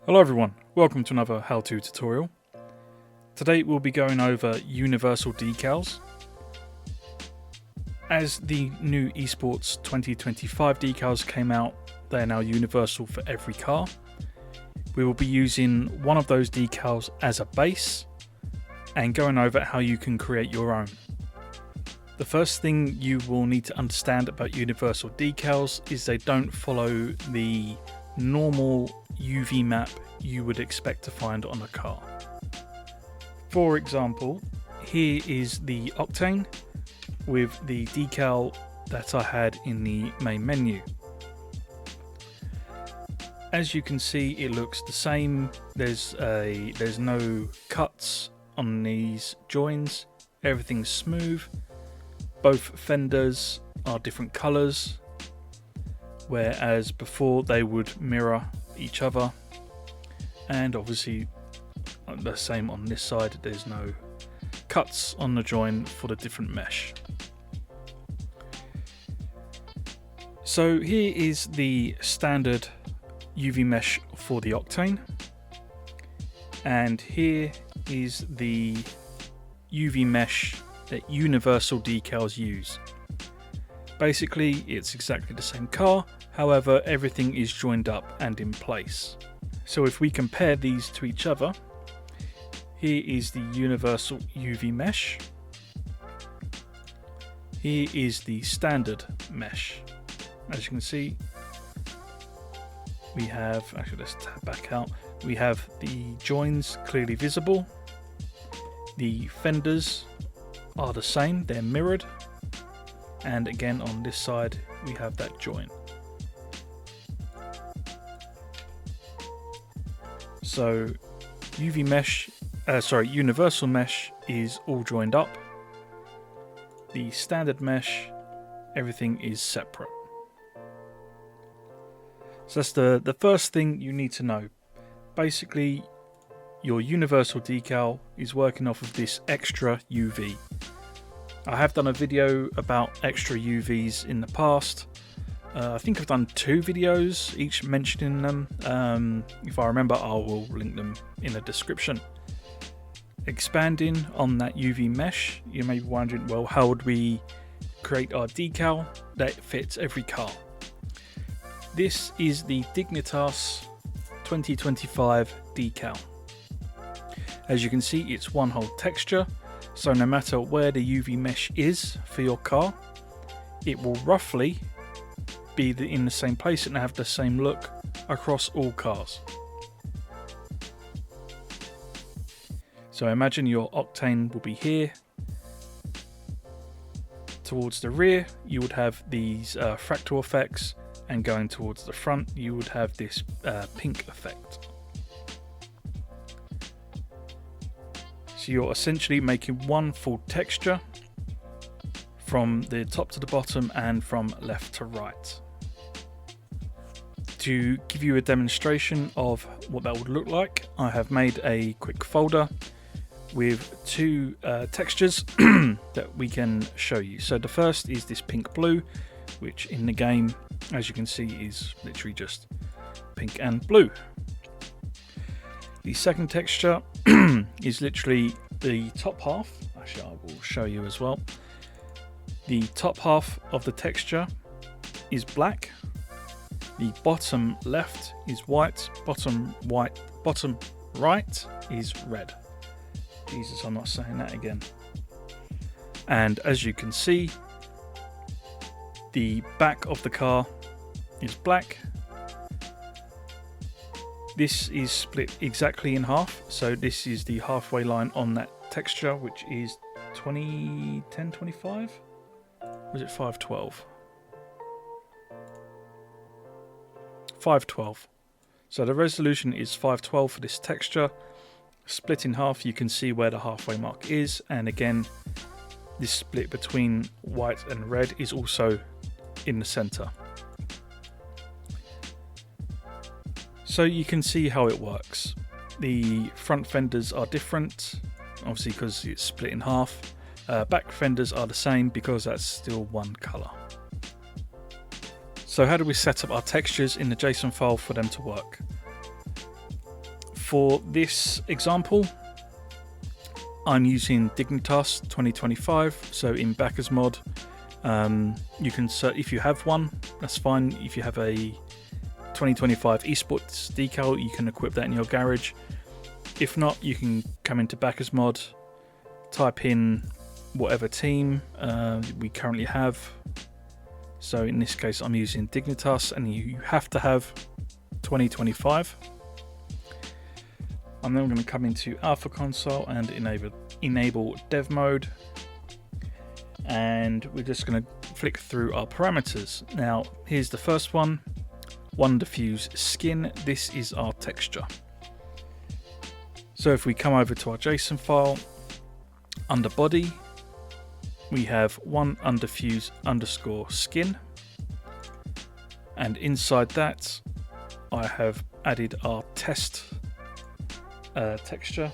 Hello everyone, welcome to another how-to tutorial. Today we'll be going over Universal Decals. As the new Esports 2025 decals came out, they are now universal for every car. We will be using one of those decals as a base and going over how you can create your own. The first thing you will need to understand about Universal Decals is they don't follow the normal UV map you would expect to find on a car. For example, here is the Octane with the decal that I had in the main menu. As you can see, it looks the same. There's no cuts on these joins. Everything's smooth. Both fenders are different colours, whereas before they would mirror each other, and obviously the same on this side. There's no cuts on the join for the different mesh. So here is the standard UV mesh for the Octane, and here is the UV mesh that Universal Decals use. Basically it's exactly the same car, however everything is joined up and in place. So if we compare these to each other, here is the Universal UV mesh, here is the standard mesh. As you can see, we have, actually let's tab back out, we have the joins clearly visible, the fenders are the same, they're mirrored, and again on this side we have that join. So Universal mesh is all joined up. The standard mesh, everything is separate. So that's the first thing you need to know. Basically, your Universal decal is working off of this extra UV. I have done a video about extra UVs in the past. I think I've done 2 videos, each mentioning them. If I remember, I will link them in the description. Expanding on that UV mesh, you may be wondering, well, how would we create our decal that fits every car? This is the Dignitas 2025 decal. As you can see, it's one whole texture, so no matter where the UV mesh is for your car, it will roughly be in the same place and have the same look across all cars. So imagine your Octane will be here. Towards the rear, you would have these fractal effects, and going towards the front, you would have this pink effect. So you're essentially making one full texture from the top to the bottom and from left to right. To give you a demonstration of what that would look like, I have made a quick folder with 2 textures that we can show you. So the first is this pink blue, which in the game, as you can see, is literally just pink and blue. The second texture is literally the top half. Actually, I will show you as well. The top half of the texture is black. The bottom left is white. Bottom right is red. Jesus, I'm not saying that again. And as you can see, the back of the car is black. This is split exactly in half, so this is the halfway line on that texture, which is 1025? Was it 512? 512. So the resolution is 512 for this texture. Split in half, you can see where the halfway mark is, and again, this split between white and red is also in the center. So you can see how it works. The front fenders are different, obviously because it's split in half. Back fenders are the same because that's still one color. So how do we set up our textures in the JSON file for them to work? For this example, I'm using Dignitas 2025. So in Backers mod, you can if you have one, that's fine. If you have a 2025 Esports decal, you can equip that in your garage. If not, you can come into Backers mod, type in whatever team we currently have. So in this case, I'm using Dignitas, and you have to have 2025. I'm then going to come into Alpha Console and enable Dev Mode, and we're just going to flick through our parameters. Now, here's the first one diffuse skin. This is our texture. So if we come over to our JSON file, under body, we have one undifuse underscore skin, and inside that I have added our test texture,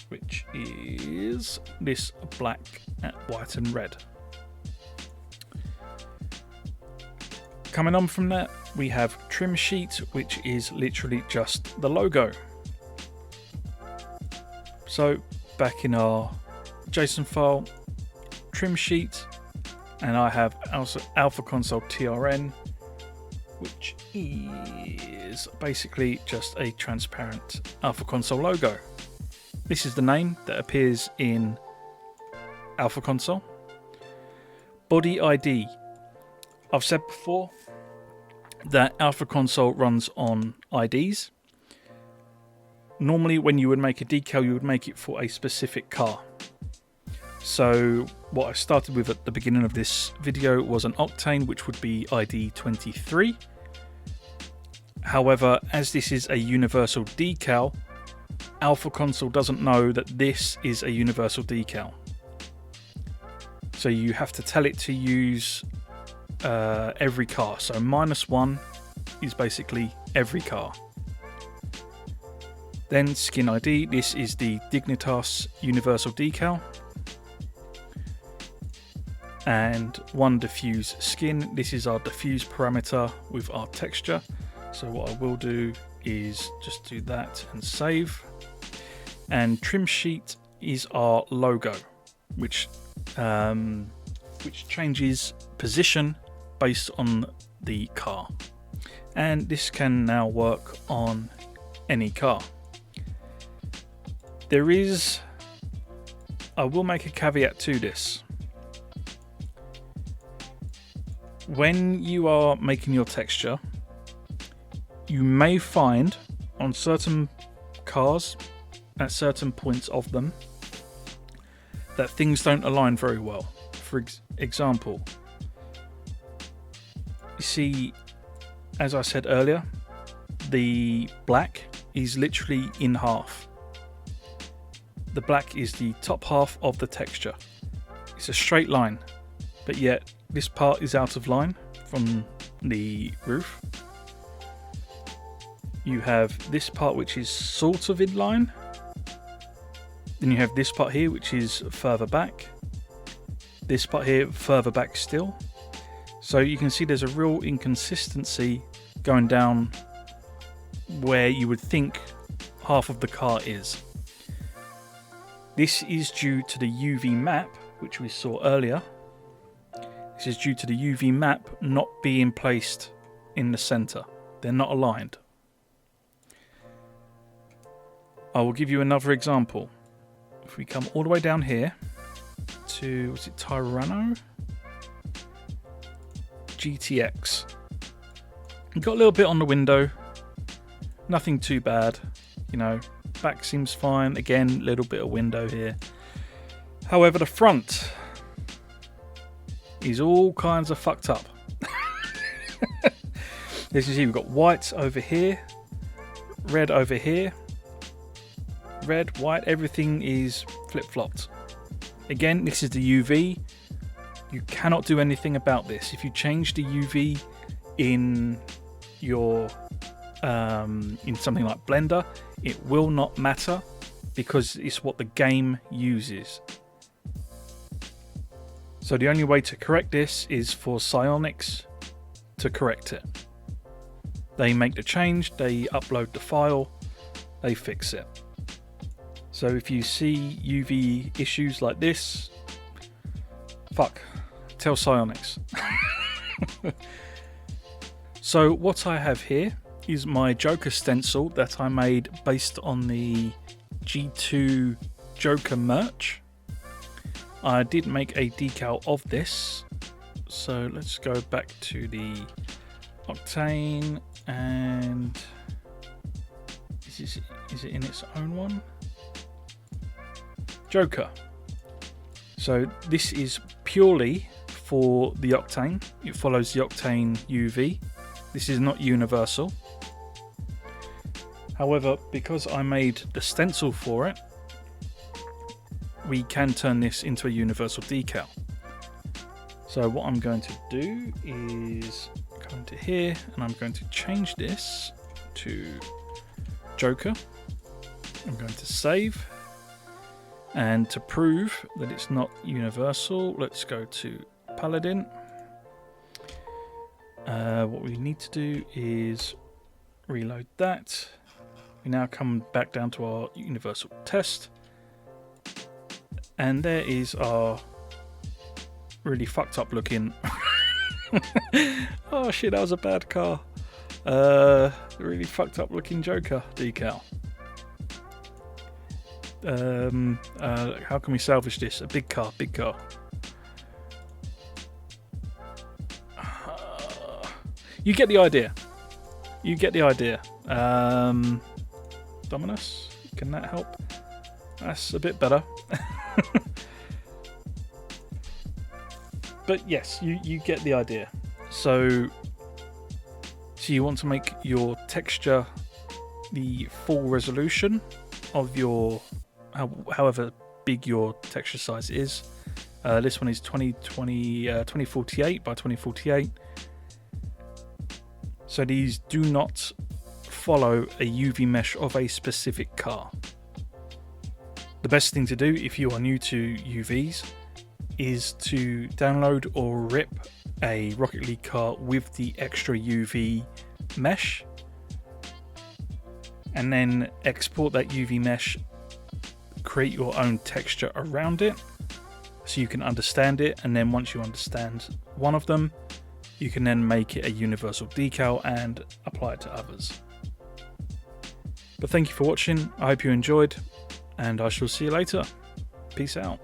which is this black, white and red. Coming on from that, we have trim sheet, which is literally just the logo. So back in our JSON file, trim sheet, and I have also Alpha Console TRN, which is basically just a transparent Alpha Console logo. This is the name that appears in Alpha Console. Body ID. I've said before that Alpha Console runs on IDs. Normally when you would make a decal, you would make it for a specific car. So what I started with at the beginning of this video was an Octane, which would be ID 23. However, as this is a universal decal, Alpha Console doesn't know that this is a universal decal. So you have to tell it to use every car. So -1 is basically every car. Then skin ID, this is the Dignitas universal decal. And one diffuse skin, this is our diffuse parameter with our texture. So what I will do is just do that and save. And trim sheet is our logo, which changes position based on the car. And this can now work on any car. I will make a caveat to this. When you are making your texture, you may find on certain cars, at certain points of them, that things don't align very well. For example, you see, as I said earlier, the black is literally in half. The black is the top half of the texture. It's a straight line, but yet this part is out of line from the roof. You have this part which is sort of in line. Then you have this part here which is further back. This part here further back still. So you can see there's a real inconsistency going down where you would think half of the car is. This is due to the UV map, which we saw earlier. This is due to the UV map not being placed in the center. They're not aligned. I will give you another example. If we come all the way down here to, was it Tyranno? GTX. Got a little bit on the window. Nothing too bad. You know, back seems fine. Again, a little bit of window here. However, the front is all kinds of fucked up. As you see, we've got white over here, red over here, red, white, everything is flip-flopped. Again, this is the UV. You cannot do anything about this. If you change the UV in your in something like Blender, it will not matter because it's what the game uses. So the only way to correct this is for Psyonix to correct it. They make the change, they upload the file, they fix it. So if you see UV issues like this, fuck, tell Psyonix. So what I have here is my Joker stencil that I made based on the G2 Joker merch. I did make a decal of this, so let's go back to the Octane, and is it in its own one? Joker. So this is purely for the Octane. It follows the Octane UV. This is not universal. However, because I made the stencil for it, we can turn this into a universal decal. So what I'm going to do is come to here, and I'm going to change this to Joker. I'm going to save, and to prove that it's not universal, let's go to Paladin. What we need to do is reload that. We now come back down to our universal test, and there is our really fucked up looking oh shit, that was a bad car. Really fucked up looking Joker decal. How can we salvage this? A big car. You get the idea. Dominus, can that help? That's a bit better. But yes, you get the idea. So you want to make your texture the full resolution of your, however big your texture size is. This one is 2048 by 2048. So these do not follow a UV mesh of a specific car. The best thing to do if you are new to UVs is to download or rip a Rocket League car with the extra UV mesh, and then export that UV mesh, create your own texture around it so you can understand it, and then once you understand one of them, you can then make it a universal decal and apply it to others. But thank you for watching, I hope you enjoyed, and I shall see you later. Peace out.